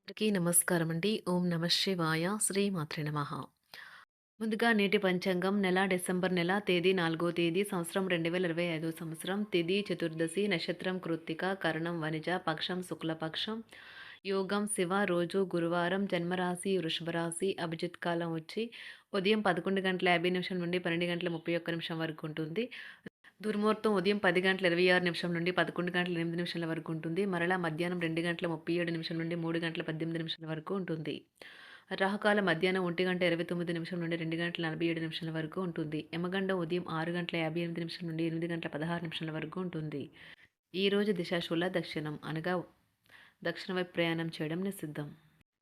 అందరికీ నమస్కారం అండి. ఓం నమ శివాయ. శ్రీమాత్రే నమః. ముందుగా నేటి పంచాంగం నెల డిసెంబర్ నెల తేదీ 4వ తేదీ సంవత్సరం 2025 సంవత్సరం తిథి చతుర్దశి నక్షత్రం కృత్తిక కరణం వనిజ పక్షం శుక్లపక్షం యోగం శివ రోజు గురువారం జన్మరాశి వృషభ రాశి అభిజిత్ కాలం వచ్చి ఉదయం 11:50 నుండి 12:31 వరకు ఉంటుంది. దుర్ముహూర్తం ఉదయం 10:26 నుండి 11:08 వరకు ఉంటుంది. మరలా మధ్యాహ్నం 2:37 నుండి 3:18 వరకు ఉంటుంది. రాహుకాలం మధ్యాహ్నం 1:29 నుండి 2:47 వరకు ఉంటుంది. యమగండం ఉదయం 6:58 నుండి 8:16 వరకు ఉంటుంది. ఈరోజు దిశాశూల దక్షిణం అనగా దక్షిణ వైపు ప్రయాణం చేయడం నిషిద్ధం.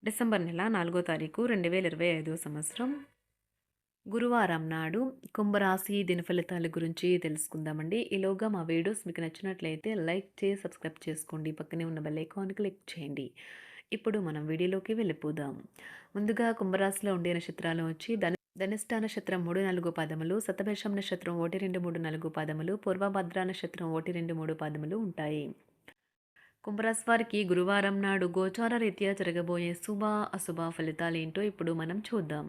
డిసెంబర్ నెల 4వ తారీఖు 2025 సంవత్సరం గురువారం నాడు కుంభరాశి దిన ఫలితాల గురించి తెలుసుకుందామండి. ఈలోగా మా వీడియోస్ మీకు నచ్చినట్లయితే లైక్ చేసి సబ్స్క్రైబ్ చేసుకోండి. పక్కనే ఉన్న బెల్ ఐకాన్ క్లిక్ చేయండి. ఇప్పుడు మనం వీడియోలోకి వెళ్ళిపోదాం. ముందుగా కుంభరాశిలో ఉండే నక్షత్రాలు వచ్చి ధనిష్ట నక్షత్రం 3, 4 పాదములు, శతభిషం నక్షత్రం 1, 2, 3, 4 పాదములు, పూర్వభద్ర నక్షత్రం 1, 2, 3 పాదములు ఉంటాయి. కుంభరాశి వారికి గురువారం నాడు గోచార రీత్యా జరగబోయే శుభ అశుభ ఫలితాలు ఏంటో ఇప్పుడు మనం చూద్దాం.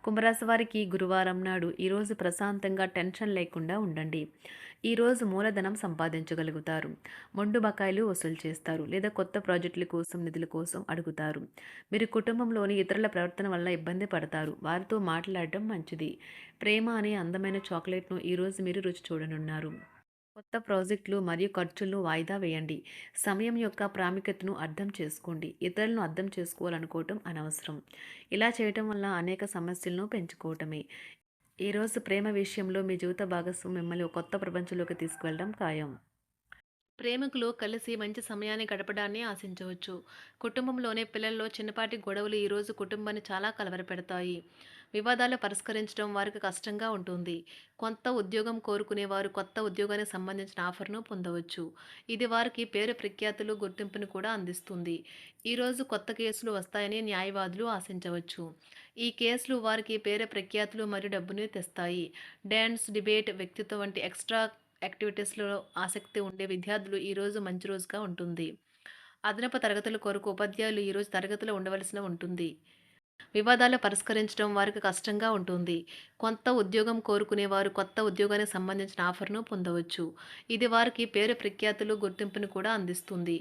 కుంభరాశి వారికి గురువారం నాడు ఈరోజు ప్రశాంతంగా టెన్షన్ లేకుండా ఉండండి. ఈరోజు మూలధనం సంపాదించగలుగుతారు. మొండు బకాయిలు వసూలు చేస్తారు లేదా కొత్త ప్రాజెక్టుల కోసం నిధుల కోసం అడుగుతారు. మీరు కుటుంబంలోని ఇతరుల ప్రవర్తన వల్ల ఇబ్బంది పడతారు. వారితో మాట్లాడటం మంచిది. ప్రేమ అనే అందమైన చాక్లెట్ను ఈరోజు మీరు రుచి చూడనున్నారు. కొత్త ప్రాజెక్టులు మరియు ఖర్చులను వాయిదా వేయండి. సమయం యొక్క ప్రాముఖ్యతను అర్థం చేసుకోండి. ఇతరులను అర్థం చేసుకోవాలనుకోవటం అనవసరం. ఇలా చేయటం వల్ల అనేక సమస్యలను పెంచుకోవటమే. ఈరోజు ప్రేమ విషయంలో మీ జీవిత భాగస్వామి మిమ్మల్ని ఒక కొత్త ప్రపంచంలోకి తీసుకువెళ్ళడం ఖాయం. ప్రేమికులు కలిసి మంచి సమయాన్ని గడపడాన్ని ఆశించవచ్చు. కుటుంబంలోనే పిల్లల్లో చిన్నపాటి గొడవలు ఈరోజు కుటుంబాన్ని చాలా కలవరపెడతాయి. వివాదాలు పరిష్కరించడం వారికి కష్టంగా ఉంటుంది. కొత్త ఉద్యోగం కోరుకునేవారు కొత్త ఉద్యోగానికి సంబంధించిన ఆఫర్ను పొందవచ్చు. ఇది వారికి పేరు ప్రఖ్యాతులు గుర్తింపును కూడా అందిస్తుంది. ఈరోజు కొత్త కేసులు వస్తాయని న్యాయవాదులు ఆశించవచ్చు. ఈ కేసులు వారికి పేరు ప్రఖ్యాతులు మరియు డబ్బుని తెస్తాయి. డ్యాన్స్, డిబేట్, వ్యక్తిత్వం వంటి ఎక్స్ట్రా యాక్టివిటీస్లో ఆసక్తి ఉండే విద్యార్థులు ఈరోజు మంచి రోజుగా ఉంటుంది. అదనపు తరగతుల కొరకు ఉపాధ్యాయులు ఈరోజు తరగతిలో ఉండవలసిన ఉంటుంది. వివాదాలు పరిష్కరించడం వారికి కష్టంగా ఉంటుంది. కొత్త ఉద్యోగం కోరుకునేవారు కొత్త ఉద్యోగానికి సంబంధించిన ఆఫర్ను పొందవచ్చు. ఇది వారికి పేరు ప్రఖ్యాతులు గుర్తింపును కూడా అందిస్తుంది.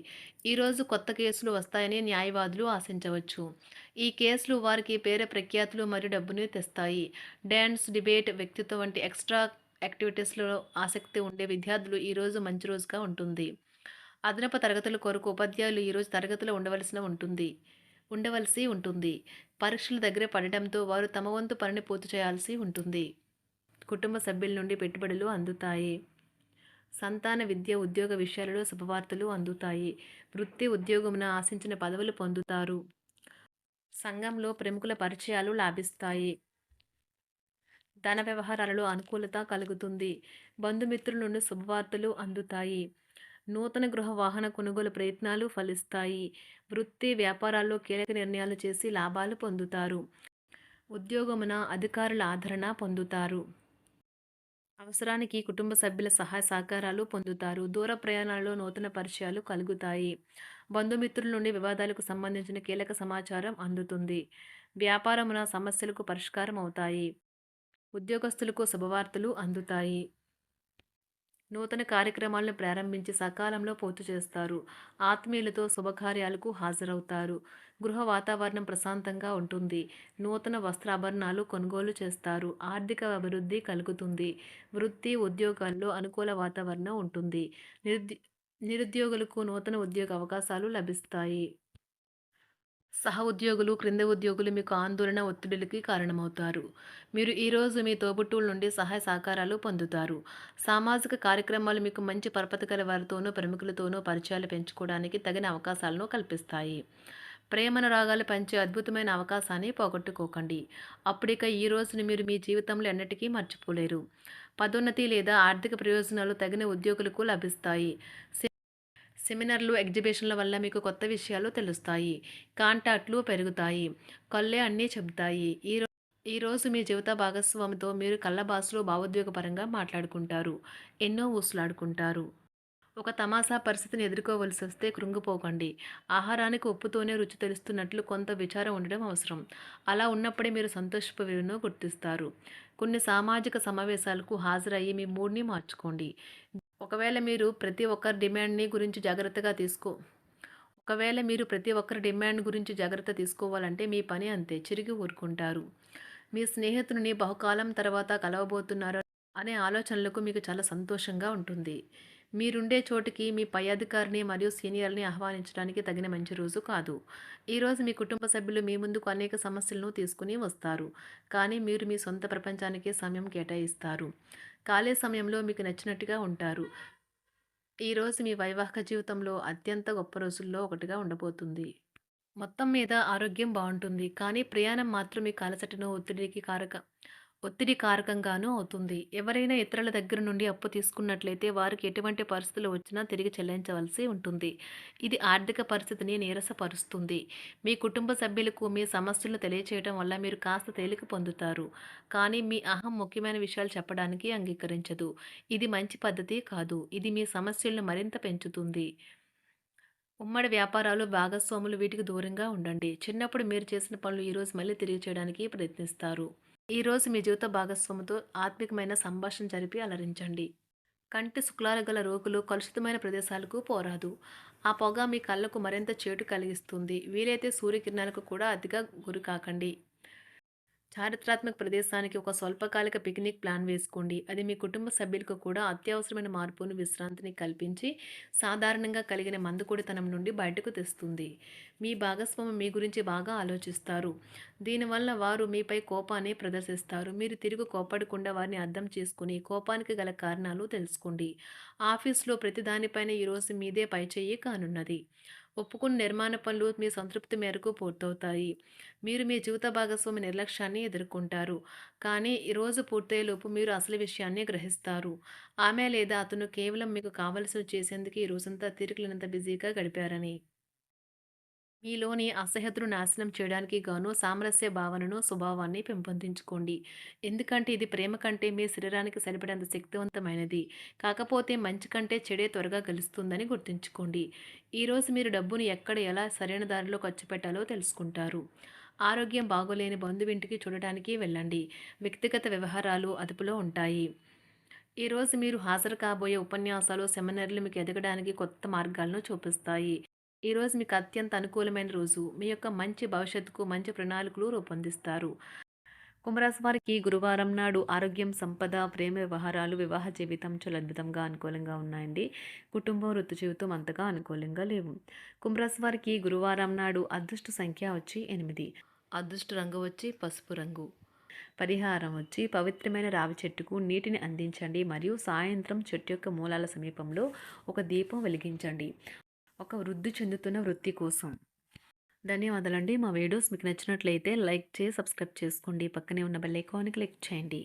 ఈరోజు కొత్త కేసులు వస్తాయని న్యాయవాదులు ఆశించవచ్చు. ఈ కేసులు వారికి పేరు ప్రఖ్యాతులు మరియు డబ్బుని తెస్తాయి. డ్యాన్స్, డిబేట్, వ్యక్తిత్వం వంటి ఎక్స్ట్రా యాక్టివిటీస్లో ఆసక్తి ఉండే విద్యార్థులు ఈరోజు మంచి రోజుగా ఉంటుంది. అదనపు తరగతుల కొరకు ఉపాధ్యాయులు ఈరోజు తరగతిలో ఉండవలసి ఉంటుంది. పరీక్షలు దగ్గర పడటంతో వారు తమ వంతు పనిని పూర్తి చేయాల్సి ఉంటుంది. కుటుంబ సభ్యుల నుండి పెట్టుబడులు అందుతాయి. సంతాన విద్య ఉద్యోగ విషయాలలో శుభవార్తలు అందుతాయి. వృత్తి ఉద్యోగమున ఆశించిన పదవులు పొందుతారు. సంఘంలో ప్రముఖుల పరిచయాలు లాభిస్తాయి. ధన వ్యవహారాలలో అనుకూలత కలుగుతుంది. బంధుమిత్రుల నుండి శుభవార్తలు అందుతాయి. నూతన గృహ వాహన కొనుగోలు ప్రయత్నాలు ఫలిస్తాయి. వృత్తి వ్యాపారాల్లో కీలక నిర్ణయాలు చేసి లాభాలు పొందుతారు. ఉద్యోగమున అధికారుల ఆదరణ పొందుతారు. అవసరానికి కుటుంబ సభ్యుల సహాయ సహకారాలు పొందుతారు. దూర ప్రయాణాలలో నూతన పరిచయాలు కలుగుతాయి. బంధుమిత్రుల నుండి వివాదాలకు సంబంధించిన కీలక సమాచారం అందుతుంది. వ్యాపారమున సమస్యలకు పరిష్కారం అవుతాయి. ఉద్యోగస్తులకు శుభవార్తలు అందుతాయి. నూతన కార్యక్రమాలను ప్రారంభించి సకాలంలో పూర్తి చేస్తారు. ఆత్మీయులతో శుభకార్యాలకు హాజరవుతారు. గృహ వాతావరణం ప్రశాంతంగా ఉంటుంది. నూతన వస్త్రాభరణాలు కొనుగోలు చేస్తారు. ఆర్థిక అభివృద్ధి కలుగుతుంది. వృత్తి ఉద్యోగాల్లో అనుకూల వాతావరణం ఉంటుంది. నిరుద్యోగులకు నూతన ఉద్యోగ అవకాశాలు లభిస్తాయి. సహ ఉద్యోగులు, క్రింద ఉద్యోగులు మీకు ఆందోళన, ఒత్తిడులకి కారణమవుతారు. మీరు ఈరోజు మీ తోబుట్టువుల నుండి సహాయ సహకారాలు పొందుతారు. సామాజిక కార్యక్రమాలు మీకు మంచి పరపతి గల వారితోనూ, ప్రముఖులతోనూ పరిచయాలు పెంచుకోవడానికి తగిన అవకాశాలను కల్పిస్తాయి. ప్రేమనురాగాలు పంచే అద్భుతమైన అవకాశాన్ని పోగొట్టుకోకండి. అప్పుడిక ఈ రోజును మీరు మీ జీవితంలో ఎన్నటికీ మర్చిపోలేరు. పదోన్నతి లేదా ఆర్థిక ప్రయోజనాలు తగిన ఉద్యోగులకు లభిస్తాయి. సెమినార్లు, ఎగ్జిబిషన్ల వల్ల మీకు కొత్త విషయాలు తెలుస్తాయి. కాంటాక్ట్లు పెరుగుతాయి. కళ్ళే అన్నీ చెబుతాయి. ఈరోజు మీ జీవిత భాగస్వామితో మీరు కళ్ళ భాషలో భావోద్వేగపరంగా మాట్లాడుకుంటారు. ఎన్నో ఊసులాడుకుంటారు. ఒక తమాషా పరిస్థితిని ఎదుర్కోవలసొస్తే కృంగిపోకండి. ఆహారానికి ఉప్పుతోనే రుచి తెలుస్తున్నట్లు కొంత విచారం ఉండడం అవసరం. అలా ఉన్నప్పుడే మీరు సంతోషపు విలువను గుర్తిస్తారు. కొన్ని సామాజిక సమావేశాలకు హాజరయ్యి మీ మూడ్‌ని మార్చుకోండి. ఒకవేళ మీరు ప్రతి ఒక్కరి డిమాండ్‌ని గురించి జాగ్రత్తగా తీసుకో ఒకవేళ మీరు ప్రతి ఒక్కరి డిమాండ్ గురించి జాగ్రత్త తీసుకోవాలంటే మీ పని అంతే. చిరిగి ఊరుకుంటారు. మీ స్నేహితుడిని బహుకాలం తర్వాత కలవబోతున్నారు అనే ఆలోచనలకు మీకు చాలా సంతోషంగా ఉంటుంది. మీరుండే చోటికి మీ పై అధికారిని మరియు సీనియర్‌ని ఆహ్వానించడానికి తగిన మంచి రోజు కాదు. ఈరోజు మీ కుటుంబ సభ్యులు మీ ముందుకు అనేక సమస్యలను తీసుకొని వస్తారు. కానీ మీరు మీ సొంత ప్రపంచానికే సమయం కేటాయిస్తారు. ఖాళీ సమయంలో మీకు నచ్చినట్టుగా ఉంటారు. ఈరోజు మీ వైవాహిక జీవితంలో అత్యంత గొప్ప రోజుల్లో ఒకటిగా ఉండబోతుంది. మొత్తం మీద ఆరోగ్యం బావుంటుంది. కానీ ప్రయాణం మాత్రం మీకు అలసటను, ఒత్తిడి కారకంగానూ అవుతుంది. ఎవరైనా ఇతరుల దగ్గర నుండి అప్పు తీసుకున్నట్లయితే వారికి ఎటువంటి పరిస్థితులు వచ్చినా తిరిగి చెల్లించవలసి ఉంటుంది. ఇది ఆర్థిక పరిస్థితిని నీరసపరుస్తుంది. మీ కుటుంబ సభ్యులకు మీ సమస్యలను తెలియచేయడం వల్ల మీరు కాస్త తేలిక పొందుతారు. కానీ మీ అహం ముఖ్యమైన విషయాలు చెప్పడానికి అంగీకరించదు. ఇది మంచి పద్ధతి కాదు. ఇది మీ సమస్యలను మరింత పెంచుతుంది. ఉమ్మడి వ్యాపారాలు, భాగస్వాములు వీటికి దూరంగా ఉండండి. చిన్నప్పుడు మీరు చేసిన పనులు ఈరోజు మళ్ళీ తిరిగి చేయడానికి ప్రయత్నిస్తారు. ఈరోజు మీ జీవిత భాగస్వామితో ఆత్మికమైన సంభాషణ జరిపి అలరించండి. కంటి శుక్లాలు గల రోగులు కలుషితమైన ప్రదేశాలకు పోరాదు. ఆ పొగ మీ కళ్ళకు మరింత చేటు కలిగిస్తుంది. వీలైతే సూర్యకిరణాలకు కూడా అతిగా గురికాకండి. చారిత్రాత్మక ప్రదేశానికి ఒక స్వల్పకాలిక పిక్నిక్ ప్లాన్ వేసుకోండి. అది మీ కుటుంబ సభ్యులకు కూడా అత్యవసరమైన మార్పును, విశ్రాంతిని కల్పించి సాధారణంగా కలిగిన మందుకొడితనం నుండి బయటకు తెస్తుంది. మీ భాగస్వామి మీ గురించి బాగా ఆలోచిస్తారు. దీనివల్ల వారు మీపై కోపాన్ని ప్రదర్శిస్తారు. మీరు తిరిగి కోప్పడకుండా వారిని అర్థం చేసుకుని కోపానికి గల కారణాలు తెలుసుకోండి. ఆఫీస్లో ప్రతి దానిపైన ఈరోజు మీదే పైచేయి కానున్నది. ఒప్పుకున్న నిర్మాణ పనులు మీ సంతృప్తి మేరకు పూర్తవుతాయి. మీరు మీ జీవిత భాగస్వామి నిర్లక్ష్యాన్ని ఎదుర్కొంటారు. కానీ ఈ రోజు పూర్తయ్యేలోపు మీరు అసలు విషయాన్ని గ్రహిస్తారు. ఆమె లేదా అతను కేవలం మీకు కావలసినవి చేసేందుకు ఈ రోజంతా తీరికలేనంత బిజీగా గడిపారని. మీలోని అసహ్యతను నాశనం చేయడానికి గాను సామరస్య భావనను, స్వభావాన్ని పెంపొందించుకోండి. ఎందుకంటే ఇది ప్రేమ కంటే మీ శరీరానికి సరిపడేంత శక్తివంతమైనది. కాకపోతే మంచి కంటే చెడే త్వరగా గెలుస్తుందని గుర్తుంచుకోండి. ఈరోజు మీరు డబ్బును ఎక్కడ ఎలా సరైన దారిలో ఖర్చు పెట్టాలో తెలుసుకుంటారు. ఆరోగ్యం బాగోలేని బంధువింటికి చూడటానికి వెళ్ళండి. వ్యక్తిగత వ్యవహారాలు అదుపులో ఉంటాయి. ఈరోజు మీరు హాజరు కాబోయే ఉపన్యాసాలు, సెమినార్లు మీకు ఎదగడానికి కొత్త మార్గాలను చూపిస్తాయి. ఈరోజు మీకు అత్యంత అనుకూలమైన రోజు. మీ యొక్క మంచి భవిష్యత్తుకు మంచి ప్రణాళికలు రూపొందిస్తారు. కుంభరాశి వారికి గురువారం నాడు ఆరోగ్యం, సంపద, ప్రేమ వ్యవహారాలు, వివాహ జీవితం చాలా అద్భుతంగా అనుకూలంగా ఉన్నాయండి. కుటుంబం, వృత్తి జీవితం అంతగా అనుకూలంగా లేవు. కుంభరాశి వారికి గురువారం నాడు అదృష్ట సంఖ్య వచ్చి 8. అదృష్ట రంగు వచ్చి పసుపు రంగు. పరిహారం వచ్చి పవిత్రమైన రావి చెట్టుకు నీటిని అందించండి మరియు సాయంత్రం చెట్టు యొక్క మూలాల సమీపంలో ఒక దీపం వెలిగించండి. ఒక వృద్ధి చెందుతున్న వృత్తి కోసం. ధన్యవాదాలండి. మా వీడియోస్ మీకు నచ్చినట్లయితే లైక్ చేసి సబ్స్క్రైబ్ చేసుకోండి. పక్కనే ఉన్న బెల్ ఐకాన్ని క్లిక్ చేయండి.